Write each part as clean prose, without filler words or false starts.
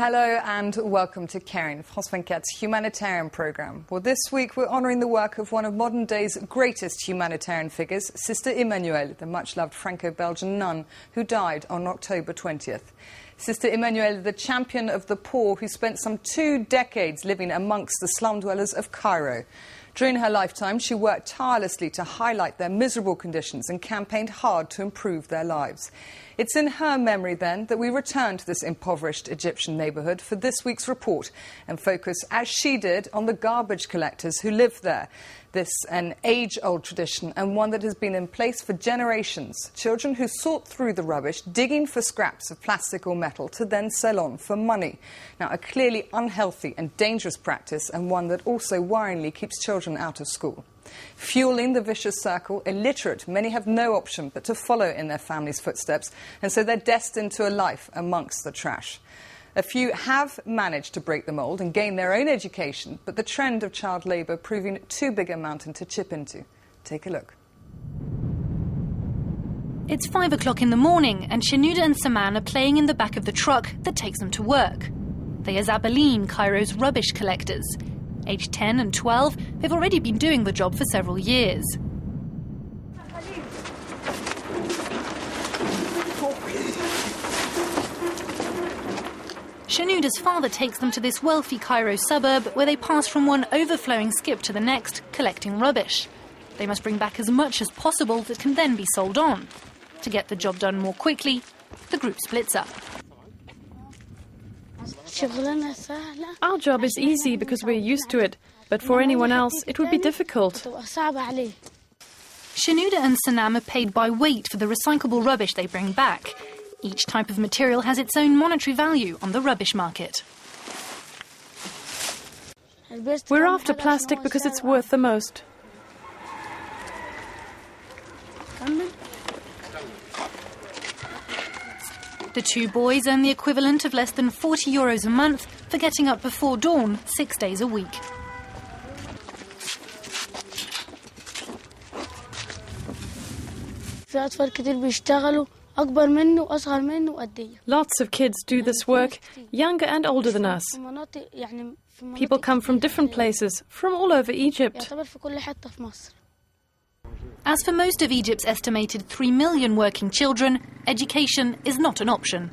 Hello and welcome to Caring, France 24's humanitarian programme. Well, this week we're honouring the work of one of modern day's greatest humanitarian figures, Sister Emmanuelle, the much-loved Franco-Belgian nun who died on October 20th. Sister Emmanuelle, the champion of the poor who spent some 2 decades living amongst the slum-dwellers of Cairo. During her lifetime, she worked tirelessly to highlight their miserable conditions and campaigned hard to improve their lives. It's in her memory, then, that we return to this impoverished Egyptian neighbourhood for this week's report and focus, as she did, on the garbage collectors who live there. This an age-old tradition and one that has been in place for generations. Children who sort through the rubbish, digging for scraps of plastic or metal to then sell on for money. Now, a clearly unhealthy and dangerous practice, and one that also worryingly keeps children out of school. Fueling the vicious circle, illiterate, many have no option but to follow in their families' footsteps, and so they're destined to a life amongst the trash. A few have managed to break the mould and gain their own education, but the trend of child labour proving too big a mountain to chip into. Take a look. It's 5 o'clock in the morning and Shenouda and Saman are playing in the back of the truck that takes them to work. They are Zabalene, Cairo's rubbish collectors. Aged 10 and 12, they've already been doing the job for several years. Shenouda's father takes them to this wealthy Cairo suburb where they pass from one overflowing skip to the next, collecting rubbish. They must bring back as much as possible that can then be sold on. To get the job done more quickly, the group splits up. Our job is easy because we're used to it, but for anyone else it would be difficult. Shenouda and Sanam are paid by weight for the recyclable rubbish they bring back. Each type of material has its own monetary value on the rubbish market. We're after plastic because it's worth the most. The 2 boys earn the equivalent of less than €40 a month for getting up before dawn 6 days a week. Lots of kids do this work, younger and older than us. People come from different places, from all over Egypt. As for most of Egypt's estimated 3 million working children, education is not an option.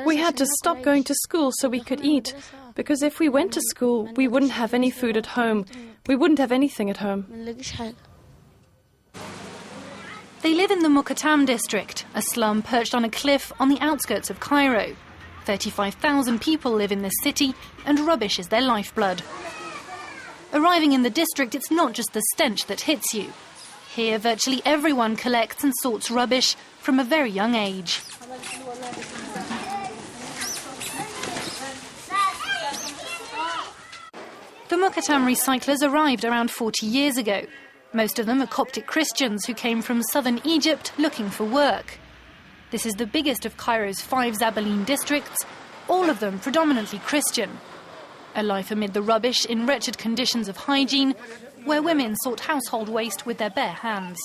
We had to stop going to school so we could eat, because if we went to school, we wouldn't have any food at home. We wouldn't have anything at home. They live in the Mukatam district, a slum perched on a cliff on the outskirts of Cairo. 35,000 people live in this city, and rubbish is their lifeblood. Arriving in the district, it's not just the stench that hits you. Here, virtually everyone collects and sorts rubbish from a very young age. The Mukatam recyclers arrived around 40 years ago. Most of them are Coptic Christians who came from southern Egypt looking for work. This is the biggest of Cairo's 5 Zabalene districts, all of them predominantly Christian. A life amid the rubbish in wretched conditions of hygiene, where women sort household waste with their bare hands.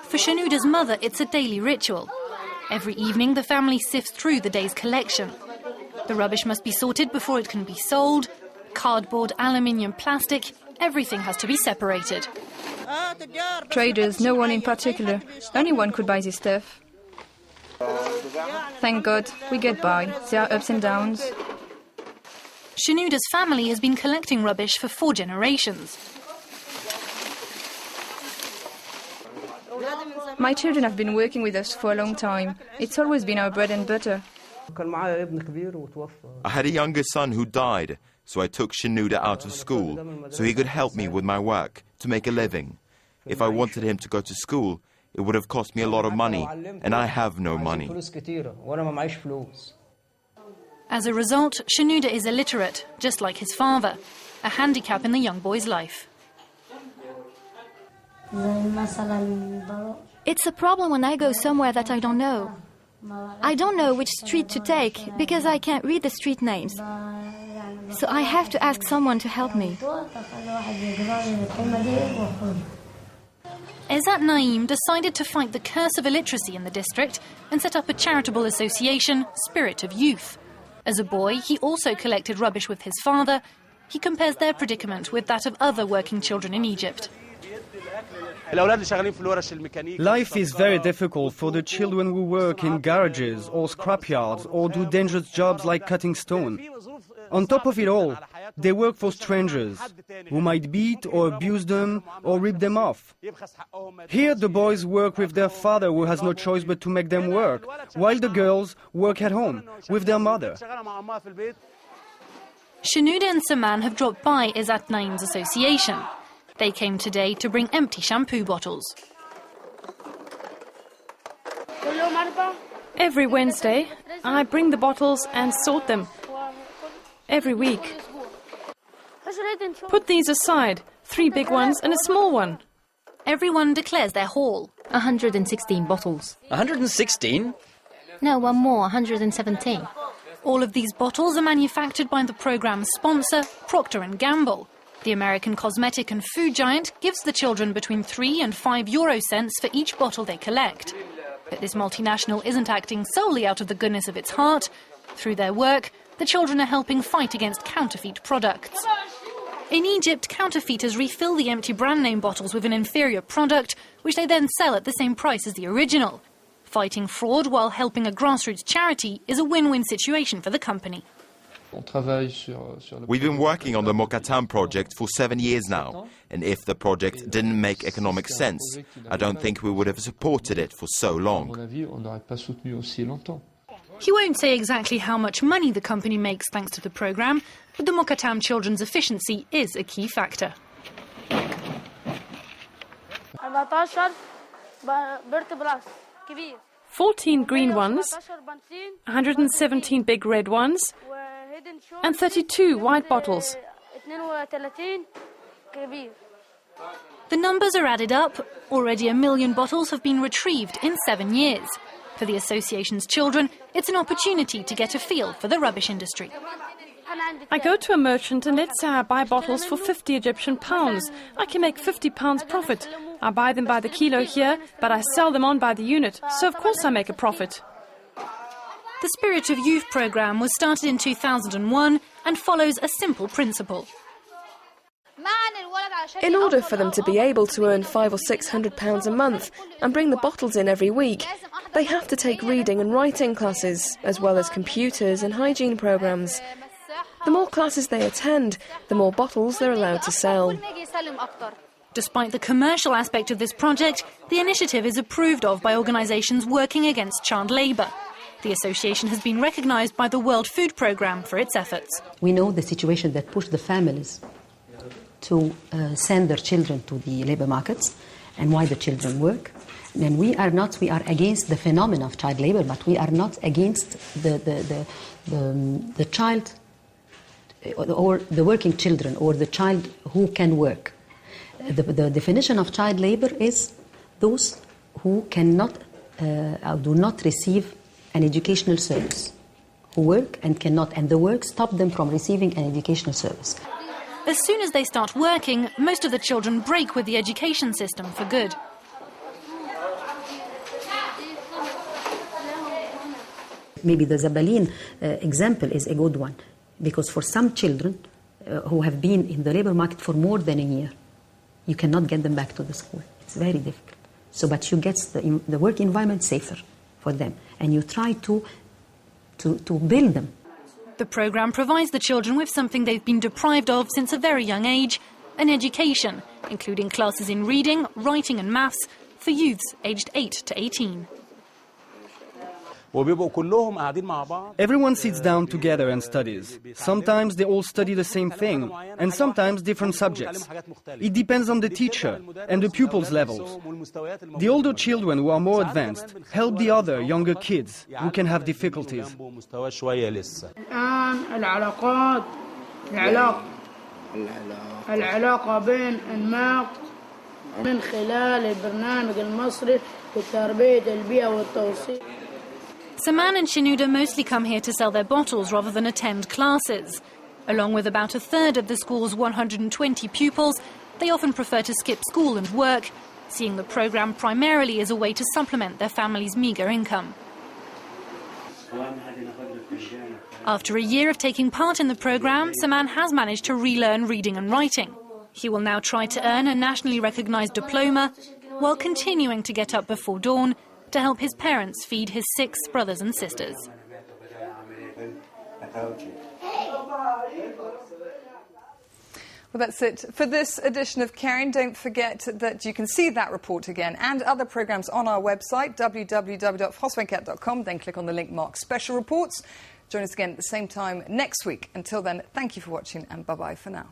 For Shenouda's mother, it's a daily ritual. Every evening, the family sifts through the day's collection. The rubbish must be sorted before it can be sold. Cardboard, aluminium, plastic, everything has to be separated. Traders, no one in particular. Anyone could buy this stuff. Thank God, we get by. There are ups and downs. Shenouda's family has been collecting rubbish for 4 generations. My children have been working with us for a long time. It's always been our bread and butter. I had a younger son who died, so I took Shenouda out of school so he could help me with my work to make a living. If I wanted him to go to school, it would have cost me a lot of money, and I have no money. As a result, Shenouda is illiterate, just like his father, a handicap in the young boy's life. It's a problem when I go somewhere that I don't know. I don't know which street to take because I can't read the street names. So I have to ask someone to help me. Ezat Naim decided to fight the curse of illiteracy in the district and set up a charitable association, Spirit of Youth. As a boy, he also collected rubbish with his father. He compares their predicament with that of other working children in Egypt. Life is very difficult for the children who work in garages or scrapyards or do dangerous jobs like cutting stone. On top of it all, they work for strangers who might beat or abuse them or rip them off. Here the boys work with their father who has no choice but to make them work, while the girls work at home with their mother. Shenouda and Saman have dropped by Ezat Naim's association. They came today to bring empty shampoo bottles. Every Wednesday, I bring the bottles and sort them. Every week. Put these aside, 3 big ones and a small one. Everyone declares their haul. 116 bottles. 116? No, one more, 117. All of these bottles are manufactured by the programme's sponsor, Procter & Gamble. The American cosmetic and food giant gives the children between 3 and 5 euro cents for each bottle they collect. But this multinational isn't acting solely out of the goodness of its heart. Through their work, the children are helping fight against counterfeit products. In Egypt, counterfeiters refill the empty brand name bottles with an inferior product, which they then sell at the same price as the original. Fighting fraud while helping a grassroots charity is a win-win situation for the company. We've been working on the Mukatam project for 7 years now, and if the project didn't make economic sense, I don't think we would have supported it for so long. He won't say exactly how much money the company makes thanks to the programme, but the Mukatam children's efficiency is a key factor. 14 green ones, 117 big red ones, and 32 white bottles. The numbers are added up. Already 1 million bottles have been retrieved in 7 years. For the association's children, it's an opportunity to get a feel for the rubbish industry. I go to a merchant and let's say I buy bottles for 50 Egyptian pounds. I can make 50 pounds profit. I buy them by the kilo here, but I sell them on by the unit, so of course I make a profit. The Spirit of Youth programme was started in 2001 and follows a simple principle. In order for them to be able to earn £500 or £600 a month and bring the bottles in every week, they have to take reading and writing classes, as well as computers and hygiene programmes. The more classes they attend, the more bottles they're allowed to sell. Despite the commercial aspect of this project, the initiative is approved of by organisations working against child labour. The association has been recognised by the World Food Programme for its efforts. We know the situation that pushed the families to send their children to the labour markets and why the children work. And we are against the phenomenon of child labour, but we are not against the child or the working children or the child who can work. The definition of child labour is those who cannot do not receive an educational service, who work and cannot, and the work stops them from receiving an educational service. As soon as they start working, most of the children break with the education system for good. Maybe the Zabalene example is a good one, because for some children who have been in the labour market for more than a year, you cannot get them back to the school. It's very difficult. So, but you get the work environment safer for them, and you try to build them. The programme provides the children with something they've been deprived of since a very young age, an education, including classes in reading, writing and maths for youths aged 8 to 18. Everyone sits down together and studies. Sometimes they all study the same thing, and sometimes different subjects. It depends on the teacher and the pupils' levels. The older children who are more advanced help the other younger kids who can have difficulties. Saman and Shenouda mostly come here to sell their bottles rather than attend classes. Along with about a third of the school's 120 pupils, they often prefer to skip school and work. seeing the programme primarily as a way to supplement their family's meagre income. After a year of taking part in the programme, Saman has managed to relearn reading and writing. He will now try to earn a nationally recognised diploma while continuing to get up before dawn to help his parents feed his 6 brothers and sisters. Well, that's it for this edition of Caring. Don't forget that you can see that report again and other programmes on our website, www.frosvencat.com. Then click on the link marked Special Reports. Join us again at the same time next week. Until then, thank you for watching and bye-bye for now.